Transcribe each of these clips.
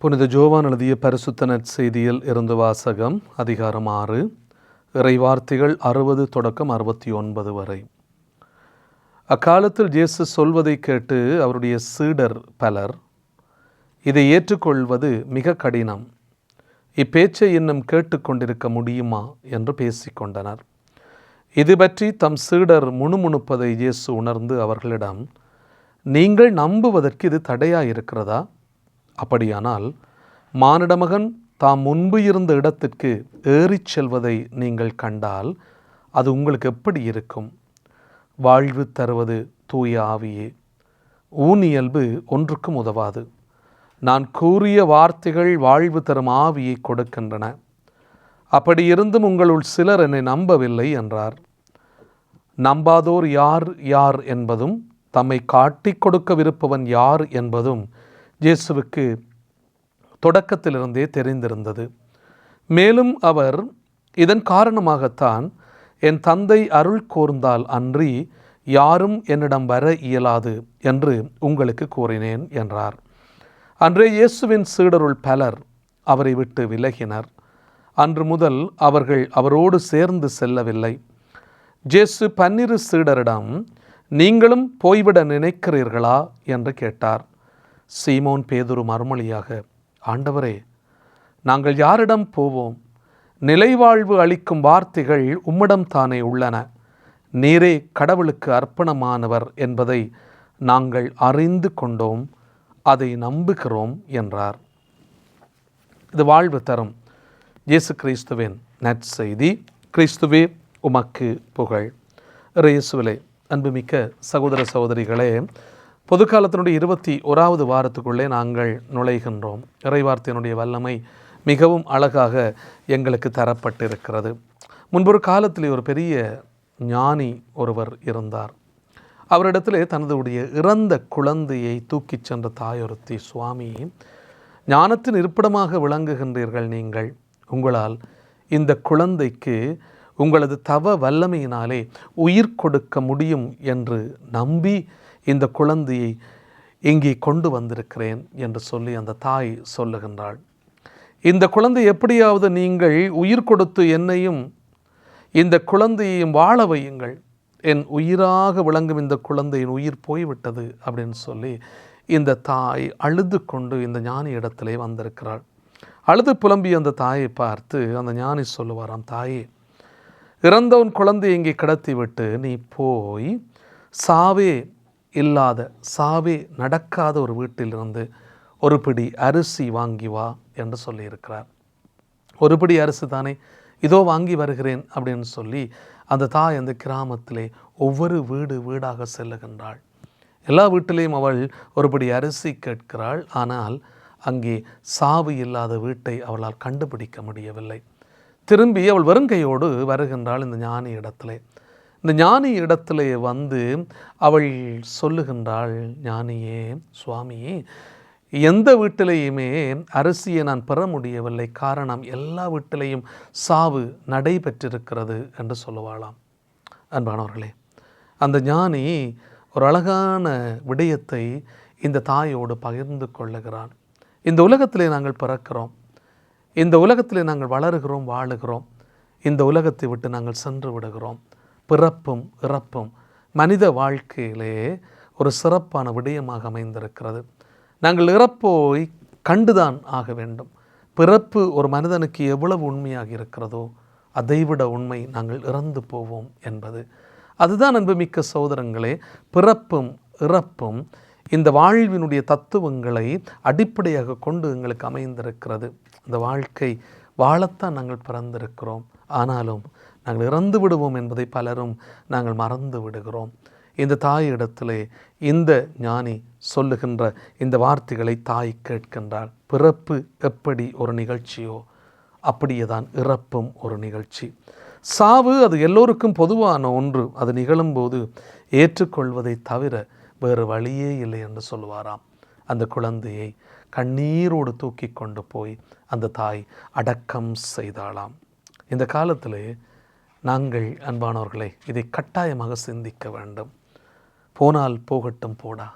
புனித ஜோவான் எழுதிய பரிசுத்த நற்செய்தியில் இருந்து வாசகம். அதிகாரம் 6, இறைவார்த்தைகள் 60 தொடக்கம் 69 வரை. அக்காலத்தில் இயேசு சொல்வதை கேட்டு அவருடைய சீடர் பலர், இதை ஏற்றுக்கொள்வது மிக கடினம், இப்பேச்சை இன்னும் கேட்டுக்கொண்டிருக்க முடியுமா என்று பேசிக்கொண்டனர். இது பற்றி தம் சீடர் முணுமுணுப்பதை இயேசு உணர்ந்து அவர்களிடம், நீங்கள் நம்புவதற்கு இது தடையாயிருக்கிறதா? அப்படியானால் மானிடமகன் தாம் முன்பு இருந்த இடத்திற்கு ஏறிச் செல்வதை நீங்கள் கண்டால் அது உங்களுக்கு எப்படி இருக்கும்? வாழ்வு தருவது தூய ஆவியே. ஊனியல்பு ஒன்றுக்கும் உதவாது. நான் கூறிய வார்த்தைகள் வாழ்வு தரும் ஆவியை கொடுக்கின்றன. அப்படி இருந்தும் உங்களுள் சிலர் என்னை நம்பவில்லை என்றார். நம்பாதோர் யார் யார் என்பதும் தம்மை காட்டிக் கொடுக்கவிருப்பவன் யார் என்பதும் இயேசுவுக்கு தொடக்கத்திலிருந்தே தெரிந்திருந்தது. மேலும் அவர், இதன் காரணமாகத்தான் என் தந்தை அருள் கூர்ந்தால் அன்றி யாரும் என்னிடம் வர இயலாது என்று உங்களுக்கு கூறினேன் என்றார். அன்றே இயேசுவின் சீடருள் பலர் அவரை விட்டு விலகினர். அன்று முதல் அவர்கள் அவரோடு சேர்ந்து செல்லவில்லை. இயேசு 12 சீடரிடம், நீங்களும் போய்விட நினைக்கிறீர்களா என்று கேட்டார். சீமோன் பேதுரு மறுமொழியாக, ஆண்டவரே, நாங்கள் யாரிடம் போவோம்? நிலைவாழ்வு அளிக்கும் வார்த்தைகள் உம்மிடம் தானே உள்ளன. நீரே கடவுளுக்கு அர்ப்பணமானவர் என்பதை நாங்கள் அறிந்து கொண்டோம், அதை நம்புகிறோம் என்றார். இது வாழ்வு தரும் இயேசு கிறிஸ்துவின் நற்செய்தி. கிறிஸ்துவே உமக்கு புகழ். இயேசுவிலே அன்புமிக்க சகோதர சகோதரிகளே, பொதுக்காலத்தினுடைய 21வது வாரத்துக்குள்ளே நாங்கள் நுழைகின்றோம். இறைவார்த்தையினுடைய வல்லமை மிகவும் அழகாக எங்களுக்கு தரப்பட்டிருக்கிறது. முன்பொரு காலத்திலே ஒரு பெரிய ஞானி ஒருவர் இருந்தார். அவரிடத்திலே தனதுடைய இறந்த குழந்தையை தூக்கிச் சென்ற தாயொருத்தி, சுவாமி, ஞானத்தின் இருப்பிடமாக விளங்குகின்றீர்கள் நீங்கள். உங்களால் இந்த குழந்தைக்கு உங்களது தவ வல்லமையினாலே உயிர் கொடுக்க முடியும் என்று நம்பி இந்த குழந்தையை இங்கே கொண்டு வந்திருக்கிறேன் என்று சொல்லி அந்த தாய் சொல்லுகின்றாள். இந்த குழந்தை எப்படியாவது நீங்கள் உயிர் கொடுத்து என்னையும் இந்த குழந்தையையும் வாழ வையுங்கள். என் உயிராக விளங்கும் இந்த குழந்தையின் உயிர் போய்விட்டது அப்படின்னு சொல்லி இந்த தாய் அழுது கொண்டு இந்த ஞானி இடத்திலே வந்திருக்கிறாள். அழுது புலம்பி அந்த தாயை பார்த்து அந்த ஞானி சொல்லுவாராம், தாயே, இறந்தவன் குழந்தை இங்கே கிடத்தி விட்டு நீ போய் சாவே இல்லாத, சாவே நடக்காத ஒரு வீட்டிலிருந்து ஒரு பிடி அரிசி வாங்கி வா என்று சொல்லியிருக்கிறார். ஒரு பிடி அரிசி தானே, இதோ வாங்கி வருகிறேன் அப்படின்னு சொல்லி அந்த தாய் அந்த கிராமத்திலே ஒவ்வொரு வீடாக செல்லுகின்றாள். எல்லா வீட்டிலையும் அவள் ஒரு பிடி அரிசி கேட்கிறாள். ஆனால் அங்கே சாவு இல்லாத வீட்டை அவளால் கண்டுபிடிக்க முடியவில்லை. திரும்பி அவள் வெறுங்கையோடு வருகின்றாள் இந்த ஞானி இடத்திலே. இந்த ஞானி இடத்திலே வந்து அவள் சொல்லுகின்றாள், ஞானியே, சுவாமியே, எந்த வீட்டிலையுமே அரிசியை நான் பெற முடியவில்லை. காரணம், எல்லா வீட்டிலையும் சாவு நடைபெற்றிருக்கிறது என்று சொல்லுவாளாம். அன்பானவர்களே, அந்த ஞானி ஒரு அழகான விடயத்தை இந்த தாயோடு பகிர்ந்து கொள்ளுகிறான். இந்த உலகத்திலே நாங்கள் பிறக்கிறோம், இந்த உலகத்திலே நாங்கள் வளருகிறோம், வாழுகிறோம். இந்த உலகத்தை விட்டு நாங்கள் சென்று விடுகிறோம். பிறப்பும் இறப்பும் மனித வாழ்க்கையிலே ஒரு சிறப்பான விடயமாக அமைந்திருக்கிறது. நாங்கள் இறப்போய் கண்டுதான் ஆக வேண்டும். பிறப்பு ஒரு மனிதனுக்கு எவ்வளவு உண்மையாக இருக்கிறதோ அதைவிட உண்மை நாங்கள் இறந்து போவோம் என்பது. அதுதான் அன்புமிக்க சகோதரங்களே, பிறப்பும் இறப்பும் இந்த வாழ்வினுடைய தத்துவங்களை அடிப்படையாக கொண்டு எங்களுக்கு அமைந்திருக்கிறது. இந்த வாழ்க்கை வாழத்தான் நாங்கள் பிறந்திருக்கிறோம். ஆனாலும் நாங்கள் இறந்து விடுவோம் என்பதை பலரும் நாங்கள் மறந்து விடுகிறோம். இந்த தாயிடத்திலே இந்த ஞானி சொல்லுகின்ற இந்த வார்த்தைகளை தாய் கேட்கின்றாள். பிறப்பு எப்படி ஒரு நிகழ்ச்சியோ அப்படியே தான் இறப்பும் ஒரு நிகழ்ச்சி. சாவு அது எல்லோருக்கும் பொதுவான ஒன்று. அது நிகழும்போது ஏற்றுக்கொள்வதை தவிர வேறு வழியே இல்லை என்று சொல்லுவாராம். அந்த குழந்தையை கண்ணீரோடு தூக்கி கொண்டு போய் அந்த தாய் அடக்கம் செய்தாளாம். இந்த காலத்திலே நாங்கள் அன்பானவர்களை இதை கட்டாயமாக சிந்திக்க வேண்டும். போனால் போகட்டும் போடா,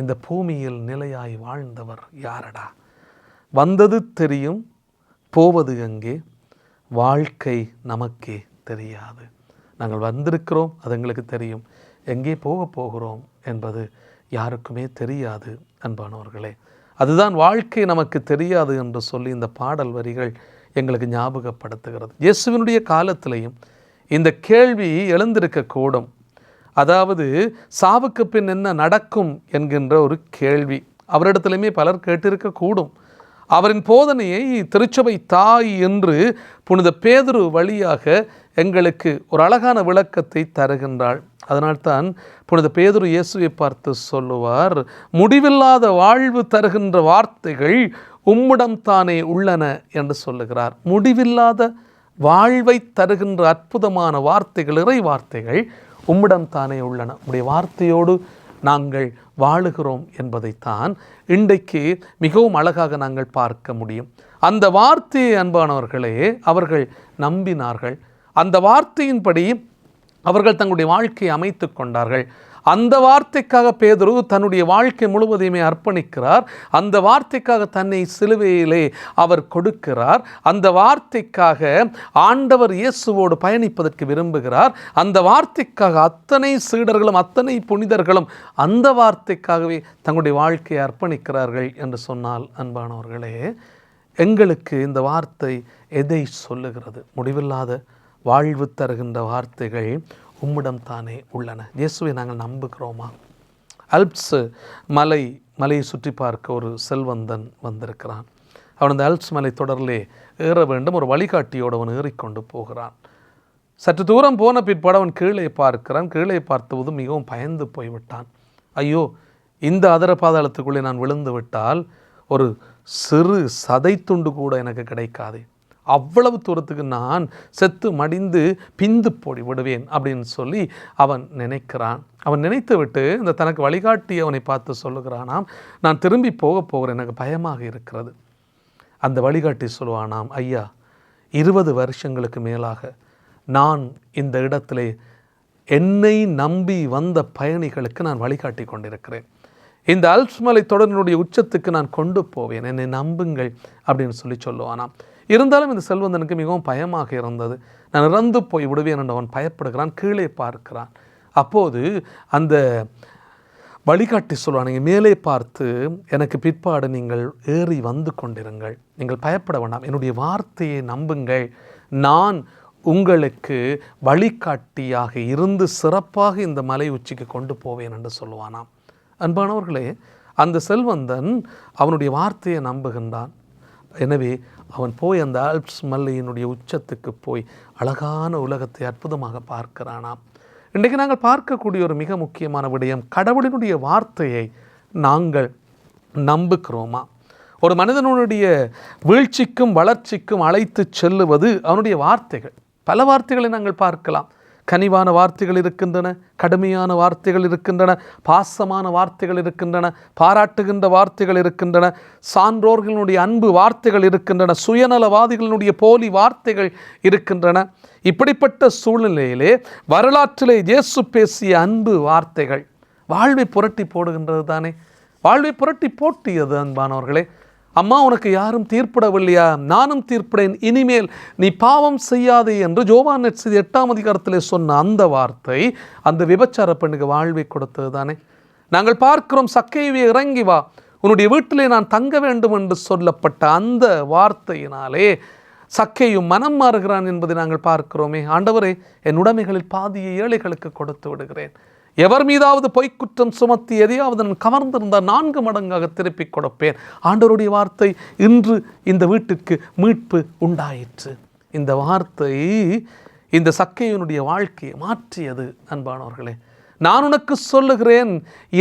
இந்த பூமியில் நிலையாய் வாழ்ந்தவர் யாரடா? வந்தது தெரியும், போவது எங்கே? வாழ்க்கை நமக்கே தெரியாது. நாங்கள் வந்திருக்கிறோம், அது எங்களுக்கு தெரியும். எங்கே போகிறோம் என்பது யாருக்குமே தெரியாது. அன்பானவர்களே, அதுதான் வாழ்க்கை நமக்கு தெரியாது என்று சொல்லி இந்த பாடல் வரிகள் எங்களுக்கு ஞாபகப்படுத்துகிறது. இயேசுவினுடைய காலத்திலையும் இந்த கேள்வி எழுந்திருக்கக்கூடும். அதாவது சாவுக்கு பின் என்ன நடக்கும் என்கின்ற ஒரு கேள்வி அவரிடத்திலுமே பலர் கேட்டிருக்கக்கூடும். அவரின் போதனையை திருச்சபை தாய் என்று புனித பேதுரு வழியாக எங்களுக்கு ஒரு அழகான விளக்கத்தை தருகின்றாள். அதனால்தான் புனித பேதுரு இயேசுவை பார்த்து சொல்லுவார், முடிவில்லாத வாழ்வு தருகின்ற வார்த்தைகள் உம்மிடம் தானே உள்ளன என்று சொல்லுகிறார். முடிவில்லாத வாழ்வை தருகின்ற அற்புதமான வார்த்தைகள், இறை வார்த்தைகள் உம்மிடம் தானே உள்ளன. உம்முடைய வார்த்தையோடு நாங்கள் வாழுகிறோம் என்பதைத்தான் இன்றைக்கு மிகவும் அழகாக நாங்கள் பார்க்க முடியும். அந்த வார்த்தையை அன்பானவர்களே அவர்கள் நம்பினார்கள். அந்த வார்த்தையின்படி அவர்கள் தங்களுடைய வாழ்க்கையை அமைத்து கொண்டார்கள். அந்த வார்த்தைக்காக பேதுரு தன்னுடைய வாழ்க்கை முழுவதையுமே அர்ப்பணிக்கிறார். அந்த வார்த்தைக்காக தன்னை சிலுவையிலே அவர் கொடுக்கிறார். அந்த வார்த்தைக்காக ஆண்டவர் இயேசுவோடு பயணிப்பதற்கு விரும்புகிறார். அந்த வார்த்தைக்காக அத்தனை சீடர்களும் அத்தனை புனிதர்களும் அந்த வார்த்தைக்காகவே தங்களுடைய வாழ்க்கையை அர்ப்பணிக்கிறார்கள் என்று சொன்னால் அன்பானவர்களே, எங்களுக்கு இந்த வார்த்தை எதை சொல்லுகிறது? முடிவில்லாத வாழ்வு தருகின்ற வார்த்தைகள் உம்மிடம் தானே உள்ளன. இயேசுவை நாங்கள் நம்புகிறோமா? அல்ப்ஸ் மலையை சுற்றி பார்க்க ஒரு செல்வந்தன் வந்திருக்கிறான். அவன் அந்த அல்ப்ஸ் மலை தொடரிலே ஏற வேண்டும். ஒரு வழிகாட்டியோடு அவன் ஏறிக்கொண்டு போகிறான். சற்று தூரம் போன பிற்பாடு அவன் கீழே பார்க்கிறான். கீழே பார்த்தபோது மிகவும் பயந்து போய்விட்டான். ஐயோ, இந்த அதர பாதாளத்துக்குள்ளே நான் விழுந்து விட்டால் ஒரு சிறு சதை துண்டு கூட எனக்கு கிடைக்காது. அவ்வளவு தூரத்துக்கு நான் செத்து மடிந்து பிந்து போடி விடுவேன் அப்படின்னு சொல்லி அவன் நினைக்கிறான். அவன் நினைத்து விட்டு இந்த தனக்கு வழிகாட்டி அவனை பார்த்து சொல்லுகிறானாம், நான் திரும்பி போகிறேன், எனக்கு பயமாக இருக்கிறது. அந்த வழிகாட்டி சொல்லுவானாம், ஐயா, 20 வருஷங்களுக்கு மேலாக நான் இந்த இடத்திலே என்னை நம்பி வந்த பயணிகளுக்கு நான் வழிகாட்டி கொண்டிருக்கிறேன். இந்த அல்ப்ஸ் மலை தொடரினுடைய உச்சத்துக்கு நான் கொண்டு போவேன், என்னை நம்புங்கள் அப்படின்னு சொல்லி சொல்லுவானாம். இருந்தாலும் இந்த செல்வந்தனுக்கு மிகவும் பயமாக இருந்தது. நான் இறந்து போய் விடுவேன் என்று அவன் பயப்படுகிறான். கீழே பார்க்கிறான். அப்போது அந்த வழிகாட்டி சொல்லுவான், நீங்கள் மேலே பார்த்து எனக்கு பிற்பாடு நீங்கள் ஏறி வந்து கொண்டிருங்கள், நீங்கள் பயப்பட வேண்டாம், என்னுடைய வார்த்தையை நம்புங்கள், நான் உங்களுக்கு வழிகாட்டியாக இருந்து சிறப்பாக இந்த மலை உச்சிக்கு கொண்டு போவேன் என்று சொல்லுவானாம். அன்பானவர்களே, அந்த செல்வந்தன் அவனுடைய வார்த்தையை நம்புகின்றான். எனவே அவன் போய் அந்த ஆல்ப்ஸ் மலையினுடைய உச்சத்துக்கு போய் அழகான உலகத்தை அற்புதமாக பார்க்கிறானாம். இன்றைக்கு நாங்கள் பார்க்கக்கூடிய ஒரு மிக முக்கியமான விடயம், கடவுளினுடைய வார்த்தையை நாங்கள் நம்புகிறோமா? ஒரு மனிதனுடைய வீழ்ச்சிக்கும் வளர்ச்சிக்கும் அழைத்து செல்லுவது அவனுடைய வார்த்தைகள். பல வார்த்தைகளை நாங்கள் பார்க்கலாம். கனிவான வார்த்தைகள் இருக்கின்றன, கடுமையான வார்த்தைகள் இருக்கின்றன, பாசமான வார்த்தைகள் இருக்கின்றன, பாராட்டுகின்ற வார்த்தைகள் இருக்கின்றன, சான்றோர்களுடைய அன்பு வார்த்தைகள் இருக்கின்றன, சுயநலவாதிகளினுடைய போலி வார்த்தைகள் இருக்கின்றன. இப்படிப்பட்ட சூழ்நிலையிலே வரலாற்றிலே இயேசு பேசிய அன்பு வார்த்தைகள் வாழ்வை புரட்டி போடுகின்றது தானே. வாழ்வை புரட்டி போட்டியது அன்பானவர்களே. அம்மா, உனக்கு யாரும் தீர்ப்பிடவில்லையா? நானும் தீர்ப்பிடேன், இனிமேல் நீ பாவம் செய்யாதே என்று யோவான் 8ஆம் அதிகாரத்திலே சொன்ன அந்த வார்த்தை அந்த விபச்சார பெண்ணுக்கு வாழ்வை கொடுத்தது தானே. நாங்கள் பார்க்கிறோம், சக்கேயுவே இறங்கி வா, உன்னுடைய வீட்டிலே நான் தங்க வேண்டும் என்று சொல்லப்பட்ட அந்த வார்த்தையினாலே சக்கேயும் மனம் மாறுகிறான் என்பதை நாங்கள் பார்க்கிறோமே. ஆண்டவரே, என் உடைமைகளில் பாதியை ஏழைகளுக்கு கொடுத்து விடுகிறேன், எவர் மீதாவது பொய்க்குற்றம் சுமத்தி எதையாவது நான் கவர்ந்திருந்தால் 4 மடங்காக திருப்பிக் கொடுப்பேன். ஆண்டவருடைய வார்த்தை இன்று இந்த வீட்டிற்கு மீட்பு உண்டாயிற்று. இந்த வார்த்தை இந்த சக்கேயுனுடைய வாழ்க்கையை மாற்றியது அன்பானவர்களே. நான் உனக்கு சொல்லுகிறேன்,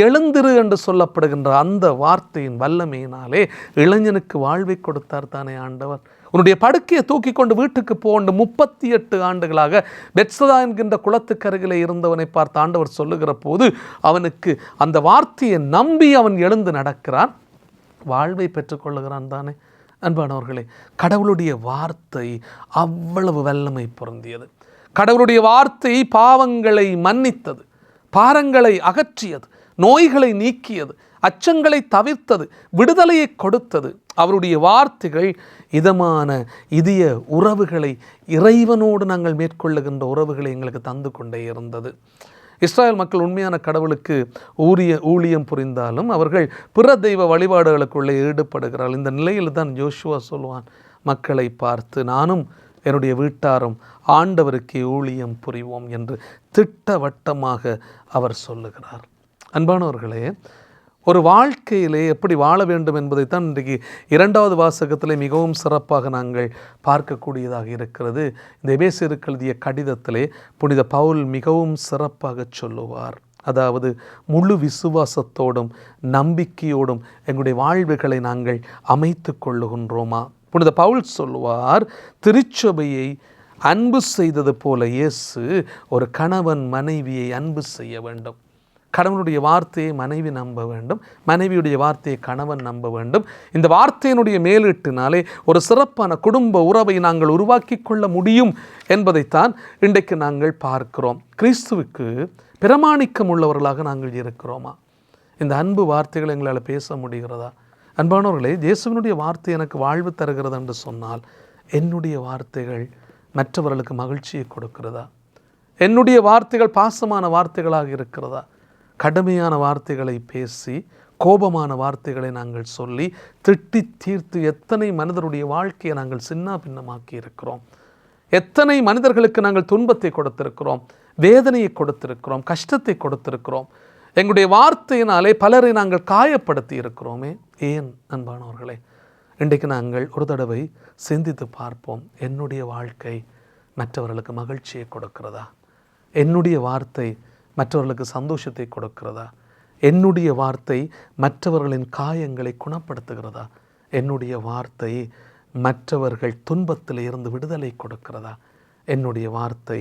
எழுந்திரு என்று சொல்லப்படுகின்ற அந்த வார்த்தையின் வல்லமையினாலே இளைஞனுக்கு வாழ்வை கொடுத்தார் தானே ஆண்டவர். உன்னுடைய படுக்கையை தூக்கி கொண்டு வீட்டுக்கு போண்டு 38 ஆண்டுகளாக பெத்சதா என்கின்ற குளத்துக்கருகிலே இருந்தவனை பார்த்து ஆண்டவர் சொல்லுகிற போது அவனுக்கு அந்த வார்த்தையை நம்பி அவன் எழுந்து நடக்கிறான், வாழ்வை பெற்றுக்கொள்ளுகிறான் தானே. அன்பானவர்களே, கடவுளுடைய வார்த்தை அவ்வளவு வல்லமை பொருந்தியது. கடவுளுடைய வார்த்தை பாவங்களை மன்னித்தது, பாரங்களை அகற்றியது, நோய்களை நீக்கியது. அச்சங்களை தவிர்த்தது, விடுதலையை கொடுத்தது. அவருடைய வார்த்தைகள் இதமான இதய உறவுகளை, இறைவனோடு நாங்கள் மேற்கொள்ளுகின்ற உறவுகளை எங்களுக்கு தந்து கொண்டே இருந்தது. இஸ்ராயல் மக்கள் உண்மையான கடவுளுக்கு ஊழியம் புரிந்தாலும் அவர்கள் பிற தெய்வ வழிபாடுகளுக்குள்ளே ஈடுபடுகிறார்கள். இந்த நிலையில் தான் யோசுவா சொல்வான், மக்களை பார்த்து, நானும் என்னுடைய வீட்டாரும் ஆண்டவருக்கு ஊழியம் புரிவோம் என்று திட்டவட்டமாக அவர் சொல்லுகிறார். அன்பானவர்களே, ஒரு வாழ்க்கையிலே எப்படி வாழ வேண்டும் என்பதைத்தான் இன்றைக்கு 2வது வாசகத்திலே மிகவும் சிறப்பாக நாங்கள் பார்க்கக்கூடியதாக இருக்கிறது. இந்த எபேசியருக்கு எழுதிய கடிதத்திலே புனித பவுல் மிகவும் சிறப்பாக சொல்லுவார். அதாவது முழு விசுவாசத்தோடும் நம்பிக்கையோடும் எங்களுடைய வாழ்வுகளை நாங்கள் அமைத்து கொள்ளுகின்றோமா? புனித பவுல் சொல்லுவார், திருச்சபையை அன்பு செய்தது போல இயேசு ஒரு கணவன் மனைவியை அன்பு செய்ய வேண்டும். கணவனுடைய வார்த்தையை மனைவி நம்ப வேண்டும், மனைவியுடைய வார்த்தையை கணவன் நம்ப வேண்டும். இந்த வார்த்தையினுடைய மேலீட்டினாலே ஒரு சிறப்பான குடும்ப உறவை நாங்கள் உருவாக்கி கொள்ள முடியும் என்பதைத்தான் இன்றைக்கு நாங்கள் பார்க்கிறோம். கிறிஸ்துவுக்கு பிரமாணிக்கம் உள்ளவர்களாக நாங்கள் இருக்கிறோமா? இந்த அன்பு வார்த்தைகள் எங்களால் பேச முடிகிறதா? அன்பானவர்களே, இயேசுவினுடைய வார்த்தை எனக்கு வாழ்வு தருகிறது என்று சொன்னால் என்னுடைய வார்த்தைகள் மற்றவர்களுக்கு மகிழ்ச்சியை கொடுக்கிறதா? என்னுடைய வார்த்தைகள் பாசமான வார்த்தைகளாக இருக்கிறதா? கடுமையான வார்த்தைகளை பேசி, கோபமான வார்த்தைகளை நாங்கள் சொல்லி, திட்டி தீர்த்து எத்தனை மனிதருடைய வாழ்க்கையை நாங்கள் சின்ன பின்னமாக்கி இருக்கிறோம். எத்தனை மனிதர்களுக்கு நாங்கள் துன்பத்தை கொடுத்திருக்கிறோம், வேதனையை கொடுத்திருக்கிறோம், கஷ்டத்தை கொடுத்திருக்கிறோம். எங்களுடைய வார்த்தையினாலே பலரை நாங்கள் காயப்படுத்தி இருக்கிறோமே. ஏன் அன்பானவர்களே? இன்றைக்கு நாங்கள் ஒரு தடவை சிந்தித்து பார்ப்போம். என்னுடைய வாழ்க்கை மற்றவர்களுக்கு மகிழ்ச்சியை கொடுக்கிறதா? என்னுடைய வார்த்தை மற்றவர்களுக்கு சந்தோஷத்தை கொடுக்கிறதா? என்னுடைய வார்த்தை மற்றவர்களின் காயங்களை குணப்படுத்துகிறதா? என்னுடைய வார்த்தை மற்றவர்கள் துன்பத்தில் இருந்து விடுதலை கொடுக்கிறதா? என்னுடைய வார்த்தை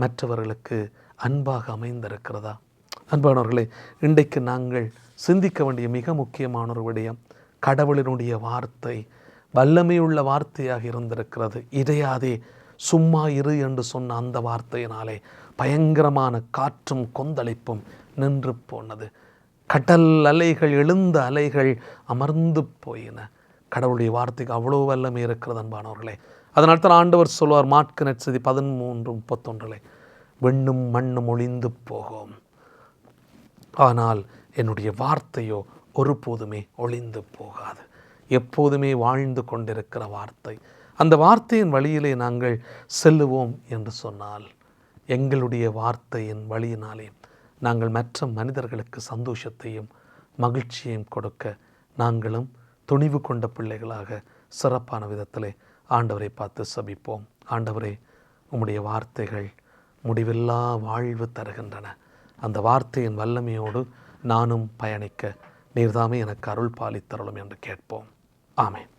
மற்றவர்களுக்கு அன்பாக அமைந்திருக்கிறதா? அன்பானவர்களே, இன்றைக்கு நாங்கள் சிந்திக்க வேண்டிய மிக முக்கியமான ஒரு விடயம், கடவுளினுடைய வார்த்தை வல்லமையுள்ள வார்த்தையாக இருந்திருக்கிறது. இறையாதே, சும்மா இரு என்று சொன்ன அந்த வார்த்தையினாலே பயங்கரமான காற்றும் கொந்தளிப்பும் நின்று போனது. கடல் அலைகள், எழுந்த அலைகள் அமர்ந்து போயின. கடவுளுடைய வார்த்தைக்கு அவ்வளோ வல்லமை இருக்கிறது அன்பானவர்களே. அதனால் தான் ஆண்டவர் சொல்வார், மாற்கு நற்செய்தி 13:31, விண்ணும் மண்ணும் ஒளிந்து போகும், ஆனால் என்னுடைய வார்த்தையோ ஒருபோதுமே ஒளிந்து போகாது. எப்போதுமே வாழ்ந்து கொண்டிருக்கிற வார்த்தை. அந்த வார்த்தையின் வழியிலே நாங்கள் செல்லுவோம் என்று சொன்னால், எங்களுடைய வார்த்தையின் வழியினாலே நாங்கள் மற்ற மனிதர்களுக்கு சந்தோஷத்தையும் மகிழ்ச்சியையும் கொடுக்க நாங்களும் துணிவு கொண்ட பிள்ளைகளாக சிறப்பான விதத்திலே ஆண்டவரை பார்த்து சபிப்போம். ஆண்டவரே, உம்முடைய வார்த்தைகள் முடிவில்லா வாழ்வு தருகின்றன. அந்த வார்த்தையின் வல்லமையோடு நானும் பயணிக்க நீர்தாமே எனக்கு அருள் பாலித்தருளும் என்று கேட்போம். ஆமென்.